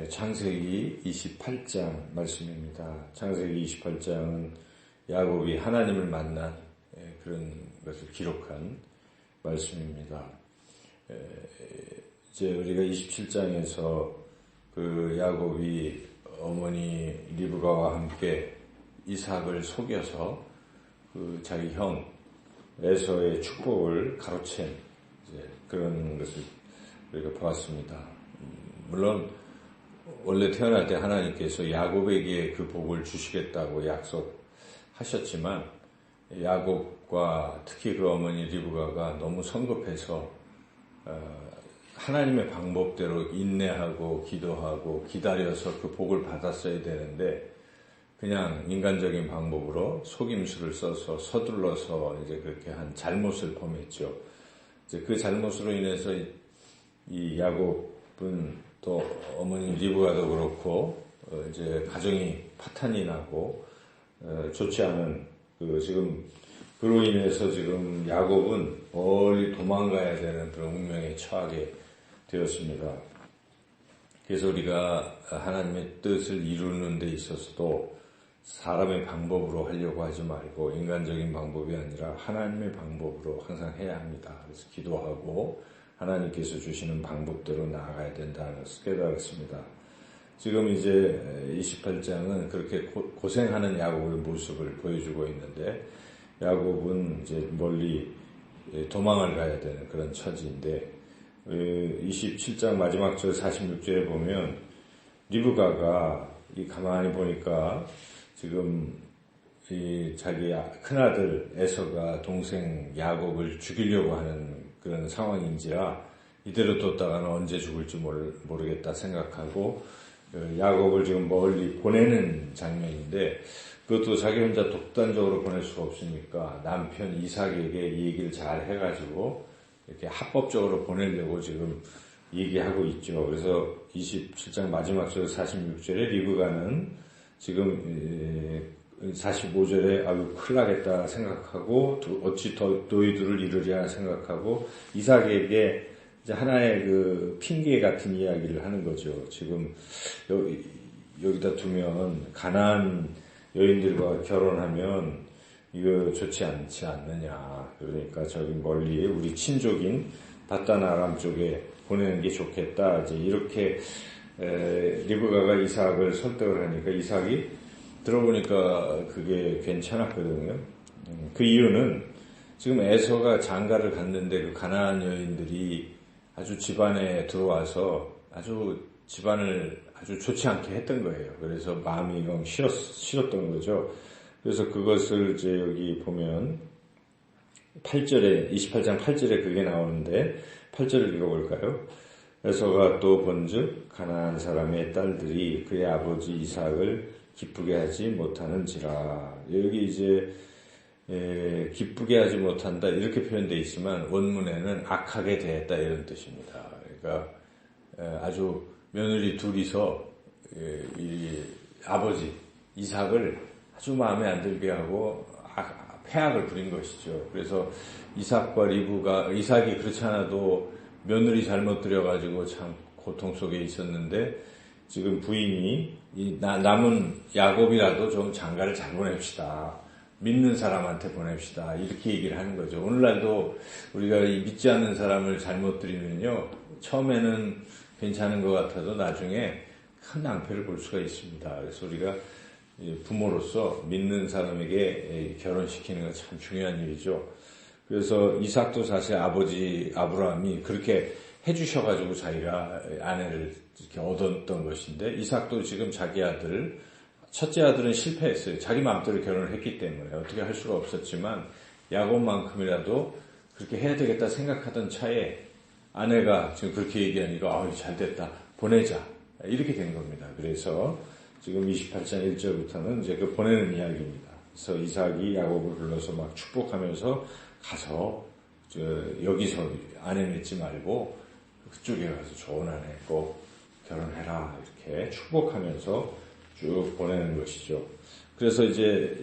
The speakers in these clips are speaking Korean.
창세기 28장 말씀입니다. 창세기 28장은 야곱이 하나님을 만난 그런 것을 기록한 말씀입니다. 이제 우리가 27장에서 그 야곱이 어머니 리브가와 함께 이삭을 속여서 그 자기 형 에서의 축복을 가로챈 그런 것을 우리가 보았습니다. 물론 원래 태어날 때 하나님께서 야곱에게 그 복을 주시겠다고 약속하셨지만 야곱과 특히 그 어머니 리브가가 너무 성급해서 하나님의 방법대로 인내하고 기도하고 기다려서 그 복을 받았어야 되는데 그냥 인간적인 방법으로 속임수를 써서 서둘러서 이제 그렇게 한 잘못을 범했죠. 이제 그 잘못으로 인해서 이 야곱은 또 어머니 리브가도 그렇고 이제 가정이 파탄이 나고 좋지 않은 지금 그로 인해서 지금 야곱은 멀리 도망가야 되는 그런 운명에 처하게 되었습니다. 그래서 우리가 하나님의 뜻을 이루는 데 있어서도 사람의 방법으로 하려고 하지 말고 인간적인 방법이 아니라 하나님의 방법으로 항상 해야 합니다. 그래서 기도하고 하나님께서 주시는 방법대로 나아가야 된다는 것을 깨달았습니다. 지금 이제 28장은 그렇게 고생하는 야곱의 모습을 보여주고 있는데 야곱은 이제 멀리 도망을 가야 되는 그런 처지인데 27장 마지막 절 46절에 보면 리브가가 가만히 보니까 지금 자기 큰아들 에서가 동생 야곱을 죽이려고 하는 그런 상황인지라 이대로 뒀다가는 언제 죽을지 모르겠다 생각하고 야곱을 지금 멀리 보내는 장면인데 그것도 자기 혼자 독단적으로 보낼 수가 없으니까 남편 이삭에게 이 얘기를 잘 해가지고 이렇게 합법적으로 보내려고 지금 얘기하고 있죠. 그래서 27장 마지막 절 46절에 리브가는 지금 45절에 아유 큰일 나겠다 생각하고 어찌 더 너희들을 이루랴 생각하고 이삭에게 이제 하나의 그 핑계 같은 이야기를 하는 거죠. 지금 여기다 두면 가나안 여인들과 결혼하면 이거 좋지 않지 않느냐. 그러니까 저기 멀리 우리 친족인 다단 아람 쪽에 보내는 게 좋겠다. 이제 이렇게 리브가가 이삭을 설득을 하니까 이삭이 들어보니까 그게 괜찮았거든요. 그 이유는 지금 에서가 장가를 갔는데 그 가나안 여인들이 아주 집안에 들어와서 아주 집안을 아주 좋지 않게 했던 거예요. 그래서 마음이 영 싫었던 거죠. 그래서 그것을 이제 여기 보면 8절에 28장 8절에 그게 나오는데 8절을 읽어볼까요? 에서가 또 본즉 가나안 사람의 딸들이 그의 아버지 이삭을 기쁘게 하지 못하는지라. 여기 이제 기쁘게 하지 못한다 이렇게 표현되어 있지만 원문에는 악하게 대했다 이런 뜻입니다. 그러니까 아주 며느리 둘이서 이 아버지 이삭을 아주 마음에 안 들게 하고 폐악을 부린 것이죠. 그래서 이삭이 그렇지 않아도 며느리 잘못 들여가지고 참 고통 속에 있었는데 지금 부인이 남은 야곱이라도 좀 장가를 잘 보냅시다. 믿는 사람한테 보냅시다. 이렇게 얘기를 하는 거죠. 오늘날도 우리가 믿지 않는 사람을 잘못 들이면요. 처음에는 괜찮은 것 같아도 나중에 큰 낭패를 볼 수가 있습니다. 그래서 우리가 부모로서 믿는 사람에게 결혼시키는 건 참 중요한 일이죠. 그래서 이삭도 사실 아버지 아브라함이 그렇게 해주셔가지고 자기가 아내를 이렇게 얻었던 것인데 이삭도 지금 자기 아들 첫째 아들은 실패했어요. 자기 마음대로 결혼을 했기 때문에 어떻게 할 수가 없었지만 야곱만큼이라도 그렇게 해야 되겠다 생각하던 차에 아내가 지금 그렇게 얘기하니까 아유 잘됐다 보내자 이렇게 된 겁니다. 그래서 지금 28장 1절부터는 이제 그 보내는 이야기입니다. 그래서 이삭이 야곱을 불러서 막 축복하면서 가서 여기서 아내 맺지 말고 그쪽에 가서 좋은 아내 꼭 결혼해라 이렇게 축복하면서 쭉 보내는 것이죠. 그래서 이제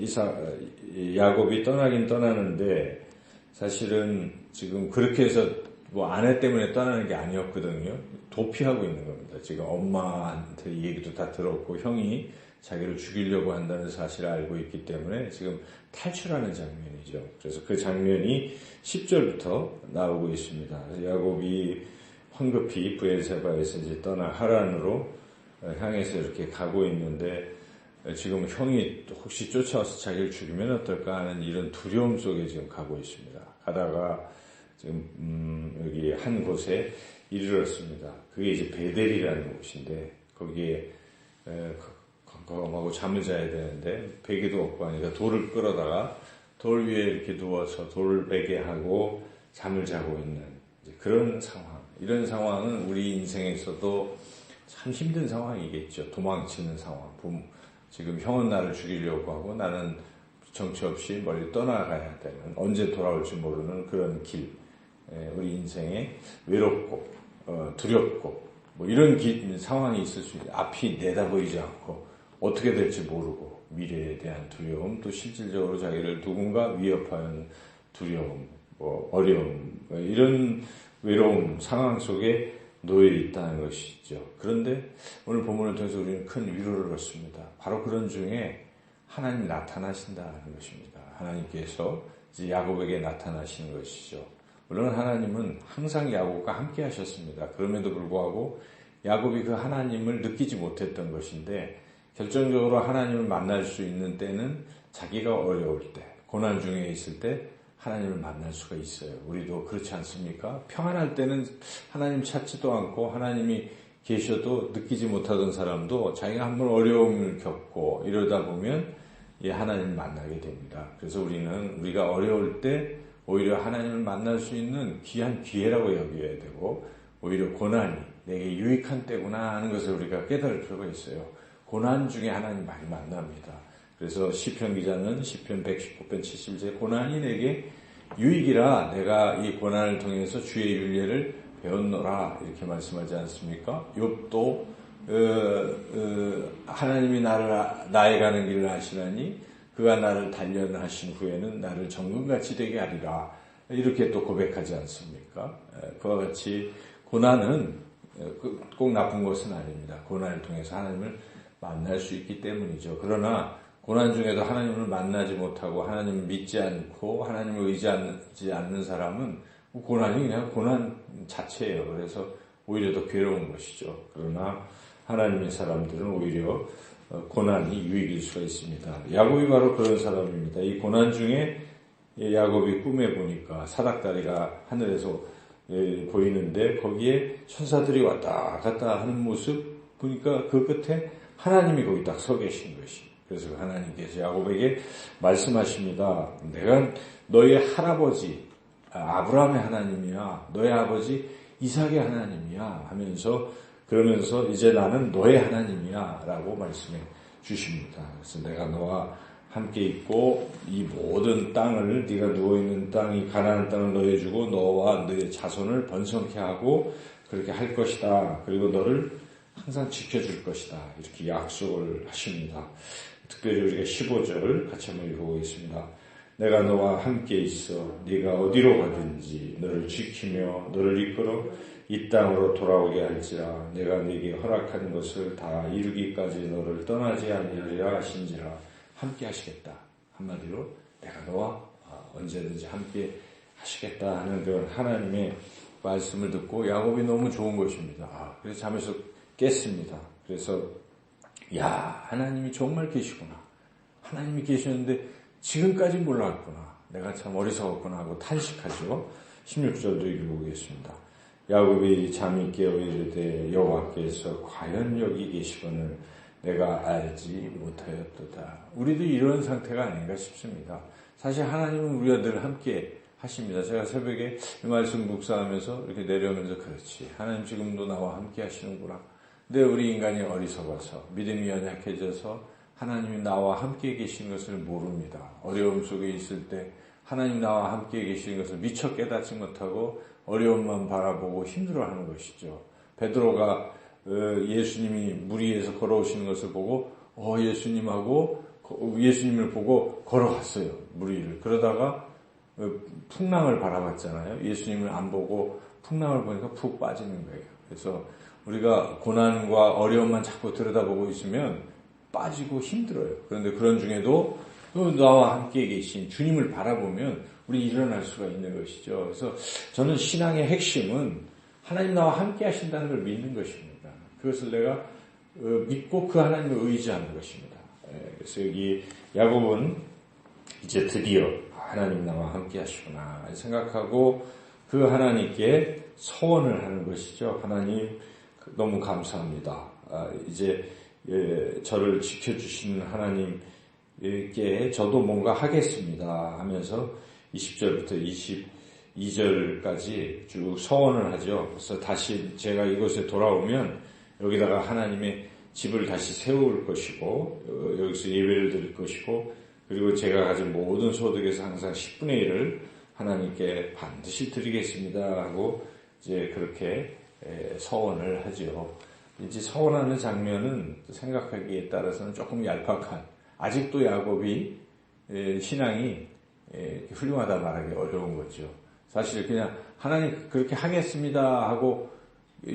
야곱이 떠나긴 떠나는데 사실은 지금 그렇게 해서 뭐 아내 때문에 떠나는 게 아니었거든요. 도피하고 있는 겁니다. 지금 엄마한테 얘기도 다 들었고 형이 자기를 죽이려고 한다는 사실을 알고 있기 때문에 지금 탈출하는 장면이죠. 그래서 그 장면이 10절부터 나오고 있습니다. 야곱이 황급히 브엘세바에서 이제 떠나 하란으로 향해서 이렇게 가고 있는데 지금 형이 혹시 쫓아와서 자기를 죽이면 어떨까 하는 이런 두려움 속에 지금 가고 있습니다. 가다가 지금 여기 한 곳에 이르렀습니다. 그게 이제 베델이라는 곳인데 거기에 건강하고 잠을 자야 되는데 베개도 없고 하니까 돌을 끌어다가 돌 위에 이렇게 누워서 돌을 베게 하고 잠을 자고 있는 그런 상황. 이런 상황은 우리 인생에서도 참 힘든 상황이겠죠. 도망치는 상황. 지금 형은 나를 죽이려고 하고 나는 정처 없이 멀리 떠나가야 되는, 언제 돌아올지 모르는 그런 길. 우리 인생에 외롭고 두렵고 뭐 이런 상황이 있을 수 있어요. 앞이 내다보이지 않고 어떻게 될지 모르고 미래에 대한 두려움, 또 실질적으로 자기를 누군가 위협하는 두려움, 뭐 어려움, 이런 외로움 상황 속에 놓여 있다는 것이죠. 그런데 오늘 본문을 통해서 우리는 큰 위로를 얻습니다. 바로 그런 중에 하나님이 나타나신다는 것입니다. 하나님께서 이제 야곱에게 나타나시는 것이죠. 물론 하나님은 항상 야곱과 함께 하셨습니다. 그럼에도 불구하고 야곱이 그 하나님을 느끼지 못했던 것인데 결정적으로 하나님을 만날 수 있는 때는 자기가 어려울 때, 고난 중에 있을 때 하나님을 만날 수가 있어요. 우리도 그렇지 않습니까? 평안할 때는 하나님 찾지도 않고 하나님이 계셔도 느끼지 못하던 사람도 자기가 한번 어려움을 겪고 이러다 보면 하나님을 만나게 됩니다. 그래서 우리가 어려울 때 오히려 하나님을 만날 수 있는 귀한 기회라고 여겨야 되고 오히려 고난이 내게 유익한 때구나 하는 것을 우리가 깨달을 필요가 있어요. 고난 중에 하나님 많이 만납니다. 그래서 시편 기자는 시편 119편 70제 고난이 내게 유익이라 내가 이 고난을 통해서 주의 윤례를 배웠노라 이렇게 말씀하지 않습니까? 욥도 하나님이 나의 가는 길을 아시나니 그가 나를 단련하신 후에는 나를 정금같이 되게 하리라 이렇게 또 고백하지 않습니까? 그와 같이 고난은 꼭 나쁜 것은 아닙니다. 고난을 통해서 하나님을 만날 수 있기 때문이죠. 그러나 고난 중에도 하나님을 만나지 못하고 하나님을 믿지 않고 하나님을 의지하지 않는 사람은 고난이 그냥 고난 자체예요. 그래서 오히려 더 괴로운 것이죠. 그러나 하나님의 사람들은 오히려 고난이 유익일 수가 있습니다. 야곱이 바로 그런 사람입니다. 이 고난 중에 야곱이 꿈에 보니까 사닥다리가 하늘에서 보이는데 거기에 천사들이 왔다 갔다 하는 모습 보니까 그 끝에 하나님이 거기 딱 서 계신 것이. 그래서 하나님께서 야곱에게 말씀하십니다. 내가 너의 할아버지 아브라함의 하나님이야. 너의 아버지 이삭의 하나님이야. 그러면서 이제 나는 너의 하나님이야. 라고 말씀해 주십니다. 그래서 내가 너와 함께 있고 이 모든 땅을 네가 누워있는 땅이 가나안 땅을 너에 주고 너와 너의 자손을 번성케 하고 그렇게 할 것이다. 그리고 너를 항상 지켜줄 것이다. 이렇게 약속을 하십니다. 특별히 우리가 15절 같이 한번 읽어보겠습니다. 내가 너와 함께 있어 네가 어디로 가든지 너를 지키며 너를 이끌어 이 땅으로 돌아오게 할지라 내가 네게 허락한 것을 다 이루기까지 너를 떠나지 아니하리라 하신지라 함께 하시겠다. 한마디로 내가 너와 언제든지 함께 하시겠다 하는 그런 하나님의 말씀을 듣고 야곱이 너무 좋은 것입니다. 그래서 잠에서 깼습니다. 그래서 하나님이 정말 계시구나. 하나님이 계시는데 지금까지 몰랐구나. 내가 참 어리석었구나 하고 탄식하죠. 16절도 읽어보겠습니다. 야곱이 잠이 깨어 이르되 여호와께서 과연 여기 계시거늘 내가 알지 못하였도다. 우리도 이런 상태가 아닌가 싶습니다. 사실 하나님은 우리와 늘 함께 하십니다. 제가 새벽에 이 말씀 묵상하면서 이렇게 내려오면서 그렇지. 하나님 지금도 나와 함께 하시는구나. 근데 우리 인간이 어리석어서 믿음이 연약해져서 하나님이 나와 함께 계신 것을 모릅니다. 어려움 속에 있을 때 하나님 나와 함께 계시는 것을 미처 깨닫지 못하고 어려움만 바라보고 힘들어하는 것이죠. 베드로가 예수님이 물 위에서 걸어오시는 것을 보고 예수님을 보고 걸어갔어요. 물 위를. 그러다가 풍랑을 바라봤잖아요. 예수님을 안 보고 풍랑을 보니까 푹 빠지는 거예요. 그래서 우리가 고난과 어려움만 자꾸 들여다보고 있으면 빠지고 힘들어요. 그런데 그런 중에도 또 나와 함께 계신 주님을 바라보면 우리 일어날 수가 있는 것이죠. 그래서 저는 신앙의 핵심은 하나님 나와 함께 하신다는 걸 믿는 것입니다. 그것을 내가 믿고 그 하나님을 의지하는 것입니다. 그래서 여기 야곱은 이제 드디어 하나님 나와 함께 하시구나 생각하고 그 하나님께 서원을 하는 것이죠. 하나님 너무 감사합니다. 이제 저를 지켜주시는 하나님께 저도 뭔가 하겠습니다 하면서 20절부터 22절까지 쭉 서원을 하죠. 그래서 다시 제가 이곳에 돌아오면 여기다가 하나님의 집을 다시 세울 것이고 여기서 예배를 드릴 것이고 그리고 제가 가진 모든 소득에서 항상 10분의 1을 하나님께 반드시 드리겠습니다 하고 이제 그렇게 서원을 하죠. 이제 서원하는 장면은 생각하기에 따라서는 조금 얄팍한 아직도 야곱이 신앙이 훌륭하다 말하기 어려운 거죠. 사실 그냥 하나님 그렇게 하겠습니다 하고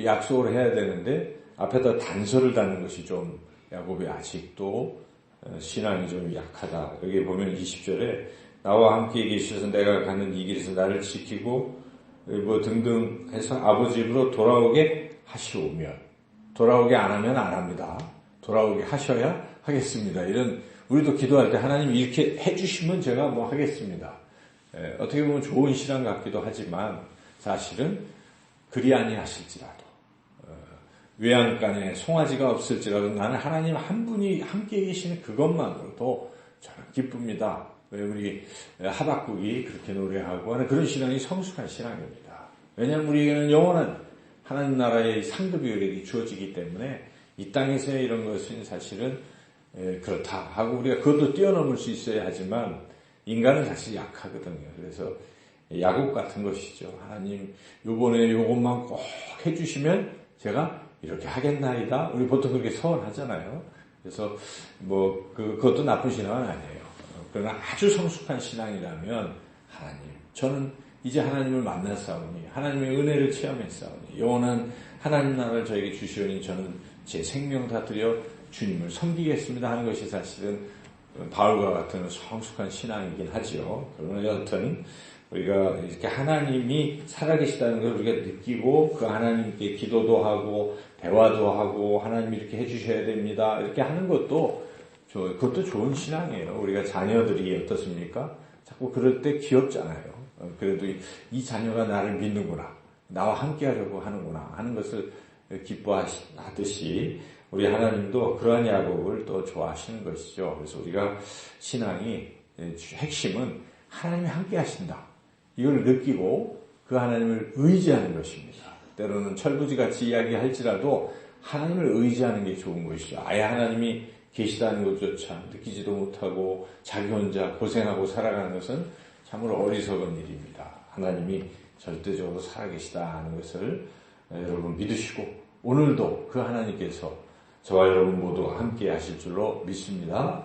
약속을 해야 되는데 앞에다 단서를 다는 것이 좀 야곱이 아직도 신앙이 좀 약하다. 여기 보면 20절에 나와 함께 계셔서 내가 가는 이 길에서 나를 지키고 뭐 등등 해서 아버지 집으로 돌아오게 하시오며 돌아오게 안 하면 안 합니다. 돌아오게 하셔야 하겠습니다. 이런 우리도 기도할 때 하나님 이렇게 해주시면 제가 뭐 하겠습니다. 어떻게 보면 좋은 신앙 같기도 하지만 사실은 그리 아니하실지라도 외양간에 송아지가 없을지라도 나는 하나님 한 분이 함께 계시는 그것만으로도 저는 기쁩니다. 왜 우리 하박국이 그렇게 노래하고 하는 그런 신앙이 성숙한 신앙입니다. 왜냐하면 우리에게는 영원한 하나님 나라의 상급이 우리에게 주어지기 때문에 이 땅에서의 이런 것은 사실은 그렇다 하고 우리가 그것도 뛰어넘을 수 있어야 하지만 인간은 사실 약하거든요. 그래서 야곱 같은 것이죠. 하나님 요번에 요것만 꼭 해주시면 제가 이렇게 하겠나이다. 우리 보통 그렇게 서원하잖아요. 그래서 뭐 그것도 나쁜 신앙은 아니에요. 그러나 아주 성숙한 신앙이라면 하나님 저는 이제 하나님을 만났사오니 하나님의 은혜를 체험했사오니 영원한 하나님 나라를 저에게 주시오니 저는 제 생명 다 드려 주님을 섬기겠습니다 하는 것이 사실은 바울과 같은 성숙한 신앙이긴 하지요. 그러나 여하튼 우리가 이렇게 하나님이 살아계시다는 걸 우리가 느끼고 그 하나님께 기도도 하고 대화도 하고 하나님이 이렇게 해주셔야 됩니다. 이렇게 하는 것도 그것도 좋은 신앙이에요. 우리가 자녀들이 어떻습니까? 자꾸 그럴 때 귀엽잖아요. 그래도 이 자녀가 나를 믿는구나. 나와 함께 하려고 하는구나 하는 것을 기뻐하듯이 우리 하나님도 그러한 야곱을 또 좋아하시는 것이죠. 그래서 우리가 신앙이 핵심은 하나님이 함께 하신다. 이걸 느끼고 그 하나님을 의지하는 것입니다. 때로는 철부지같이 이야기할지라도 하나님을 의지하는 게 좋은 것이죠. 아예 하나님이 계시다는 것조차 느끼지도 못하고 자기 혼자 고생하고 살아가는 것은 참으로 어리석은 일입니다. 하나님이 절대적으로 살아계시다는 것을 여러분 믿으시고 오늘도 그 하나님께서 저와 여러분 모두 함께 하실 줄로 믿습니다.